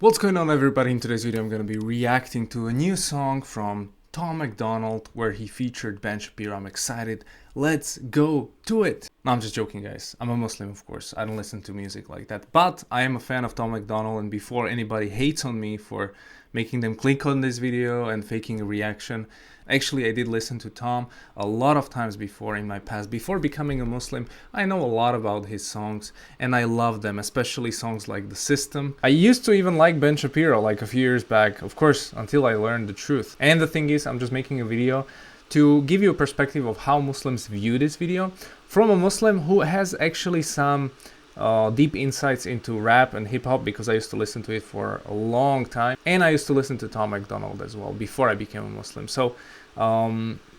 What's going on, everybody? In today's video I'm going to be reacting to a new song from Tom MacDonald where he featured Ben Shapiro. I'm excited. Let's go to it. No, I'm just joking, guys. I'm a Muslim, of course. I don't listen to music like that. But I am a fan of Tom MacDonald, and before anybody hates on me for making them click on this video and faking a reaction, actually I did listen to Tom a lot of times before in my past. Before becoming a Muslim, I know a lot about his songs and I love them, especially songs like The System. I used to even like Ben Shapiro like a few years back, of course, until I learned the truth. And the thing is, I'm just making a video to give you a perspective of how Muslims view this video from a Muslim who has actually some deep insights into rap and hip-hop, because I used to listen to it for a long time, and I used to listen to Tom MacDonald as well before I became a Muslim. So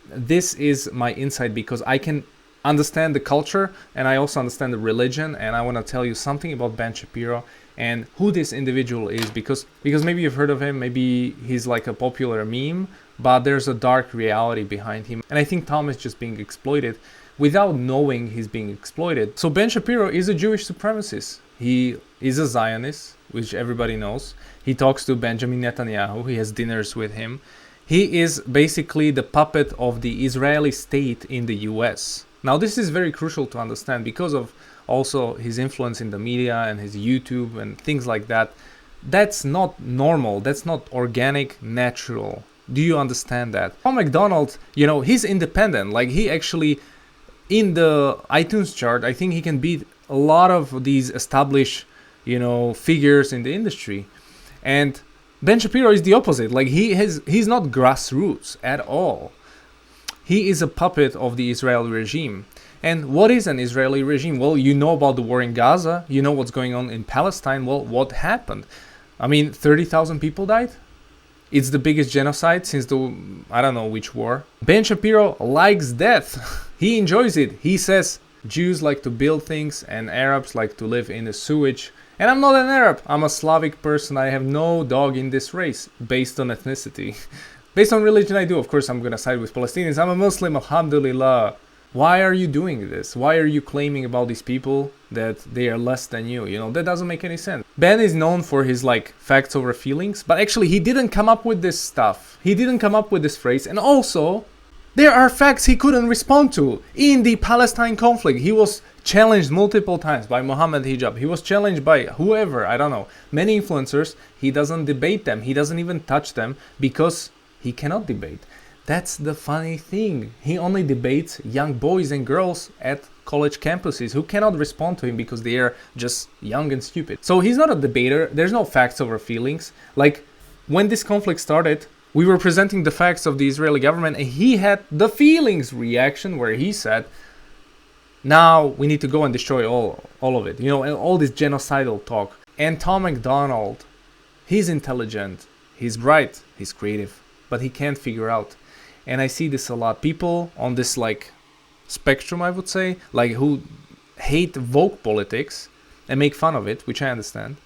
this is my insight because I can understand the culture and I also understand the religion, and I want to tell you something about Ben Shapiro and who this individual is, because maybe you've heard of him, maybe he's like a popular meme, but there's a dark reality behind him, and I think Tom is just being exploited without knowing he's being exploited. So Ben Shapiro is a Jewish supremacist. He is a Zionist, which everybody knows. He talks to Benjamin Netanyahu. He has dinners with him. He is basically the puppet of the Israeli state in the US. Now, this is very crucial to understand because of also his influence in the media and his YouTube and things like that. That's not normal. That's not organic, natural. Do you understand that? Tom MacDonald, you know, he's independent. Like, he actually, in the iTunes chart, I think he can beat a lot of these established, you know, figures in the industry. And Ben Shapiro is the opposite. Like, he's not grassroots at all. He is a puppet of the Israeli regime. And what is an Israeli regime? Well, you know about the war in Gaza. You know what's going on in Palestine. Well, what happened? I mean, 30,000 people died. It's the biggest genocide since the, I don't know which war. Ben Shapiro likes death. He enjoys it. He says Jews like to build things and Arabs like to live in the sewage. And I'm not an Arab. I'm a Slavic person. I have no dog in this race based on ethnicity. Based on religion, I do. Of course, I'm going to side with Palestinians. I'm a Muslim, alhamdulillah. Why are you doing this? Why are you claiming about these people that they are less than you? You know, that doesn't make any sense. Ben is known for his like facts over feelings, but actually he didn't come up with this stuff. He didn't come up with this phrase. And also, there are facts he couldn't respond to. In the Palestine conflict, he was challenged multiple times by Mohammed Hijab. He was challenged by whoever, I don't know, many influencers. He doesn't debate them. He doesn't even touch them because he cannot debate. That's the funny thing. He only debates young boys and girls at college campuses who cannot respond to him because they are just young and stupid. So he's not a debater. There's no facts over feelings. Like, when this conflict started, we were presenting the facts of the Israeli government, and he had the feelings reaction where he said, now we need to go and destroy all of it. You know, and all this genocidal talk. And Tom MacDonald, he's intelligent, he's bright, he's creative, but he can't figure out. And I see this a lot. People on this like spectrum, I would say, like who hate woke politics and make fun of it, which I understand,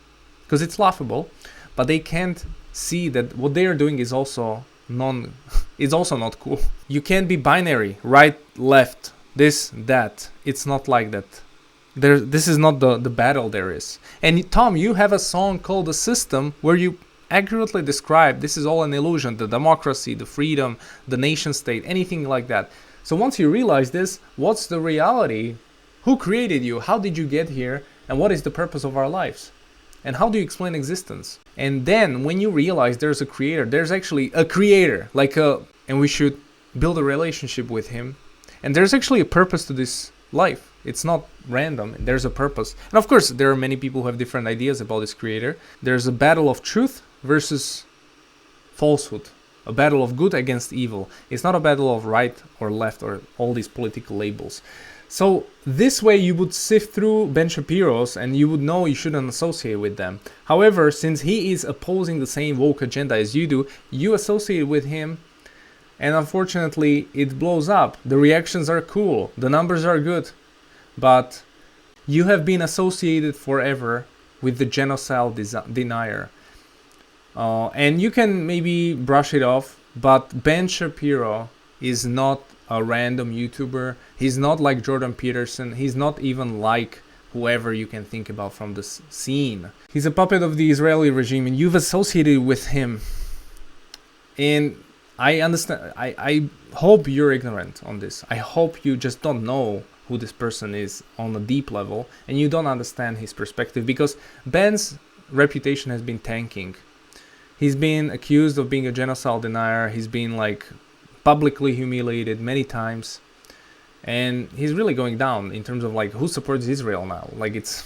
because it's laughable, but they can't see that what they are doing is also not cool. You can't be binary, right, left, this, that. It's not like that. This is not the battle there is. And Tom, you have a song called The System where you accurately describe this is all an illusion, the democracy, the freedom, the nation state, anything like that. So once you realize this, what's the reality? Who created you? How did you get here? And what is the purpose of our lives? And how do you explain existence? And then when you realize there's a creator, there's actually a creator, and we should build a relationship with him. And there's actually a purpose to this life. It's not random. There's a purpose. And of course, there are many people who have different ideas about this creator. There's a battle of truth versus falsehood. A battle of good against evil. It's not a battle of right or left or all these political labels. So this way you would sift through Ben Shapiro's and you would know you shouldn't associate with them. However, since he is opposing the same woke agenda as you do, you associate with him, and unfortunately it blows up. The reactions are cool, the numbers are good, but you have been associated forever with the genocidal denier. And you can maybe brush it off, but Ben Shapiro is not a random YouTuber. He's not like Jordan Peterson. He's not even like whoever you can think about from this scene. He's a puppet of the Israeli regime, and you've associated with him. And I understand. I hope you're ignorant on this. I hope you just don't know who this person is on a deep level, and you don't understand his perspective, because Ben's reputation has been tanking. He's been accused of being a genocide denier. He's been like publicly humiliated many times, and he's really going down in terms of like who supports Israel now. Like it's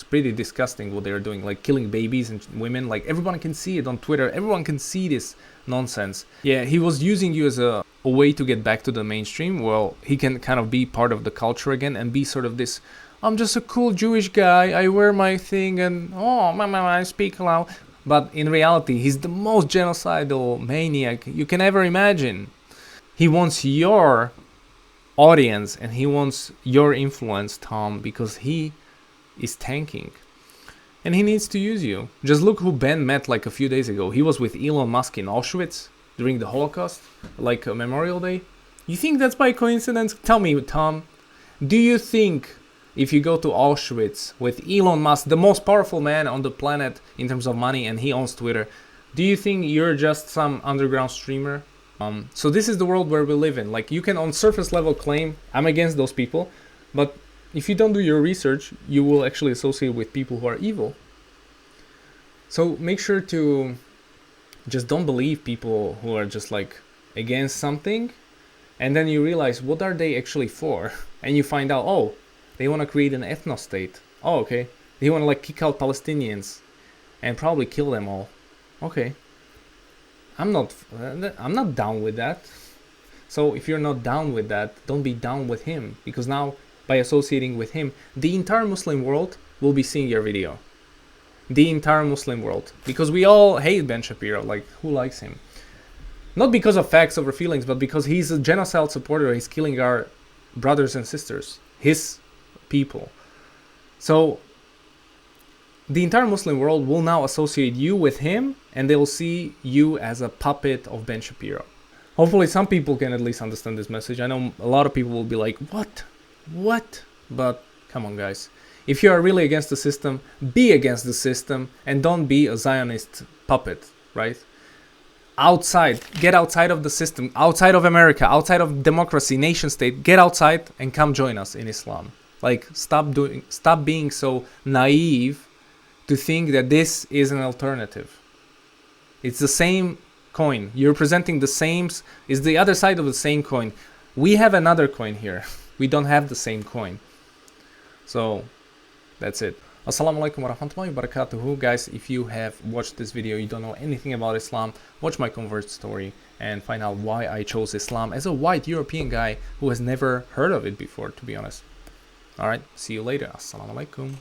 pretty disgusting what they're doing, like killing babies and women. Like everyone can see it on Twitter. Everyone can see this nonsense. Yeah, he was using you as a way to get back to the mainstream. Well, he can kind of be part of the culture again and be sort of this, I'm just a cool Jewish guy, I wear my thing and I speak loud. But in reality, he's the most genocidal maniac you can ever imagine. He wants your audience and he wants your influence, Tom, because he is tanking. And he needs to use you. Just look who Ben met like a few days ago. He was with Elon Musk in Auschwitz during the Holocaust, like a Memorial Day. You think that's by coincidence? Tell me, Tom. Do you think if you go to Auschwitz with Elon Musk, the most powerful man on the planet in terms of money, and he owns Twitter, do you think you're just some underground streamer? So this is the world where we live in. Like you can on surface level claim I'm against those people, but if you don't do your research, you will actually associate with people who are evil. So make sure to just don't believe people who are just like against something, and then you realize what are they actually for, and you find out, oh, they want to create an ethno-state. Oh, okay. They want to like kick out Palestinians and probably kill them all. Okay. I'm not down with that. So if you're not down with that, don't be down with him, because now by associating with him, the entire Muslim world will be seeing your video. The entire Muslim world, because we all hate Ben Shapiro. Like, who likes him? Not because of facts over feelings, but because he's a genocide supporter. He's killing our brothers and sisters, his people. So the entire Muslim world will now associate you with him, and they will see you as a puppet of Ben Shapiro. Hopefully some people can at least understand this message. I know a lot of people will be like, what? But come on, guys. If you are really against the system, be against the system and don't be a Zionist puppet, right? Get outside of the system, outside of America, outside of democracy, nation state, get outside and come join us in Islam. Like, stop being so naive to think that this is an alternative. It's the same coin. You're presenting the same, is the other side of the same coin. We have another coin here. We don't have the same coin. So that's it. Assalamu alaikum wa rahmatullahi wa barakatuhu. Guys, if you have watched this video, you don't know anything about Islam, watch my convert story and find out why I chose Islam as a white European guy who has never heard of it before, to be honest. Alright, see you later. Assalamu alaikum.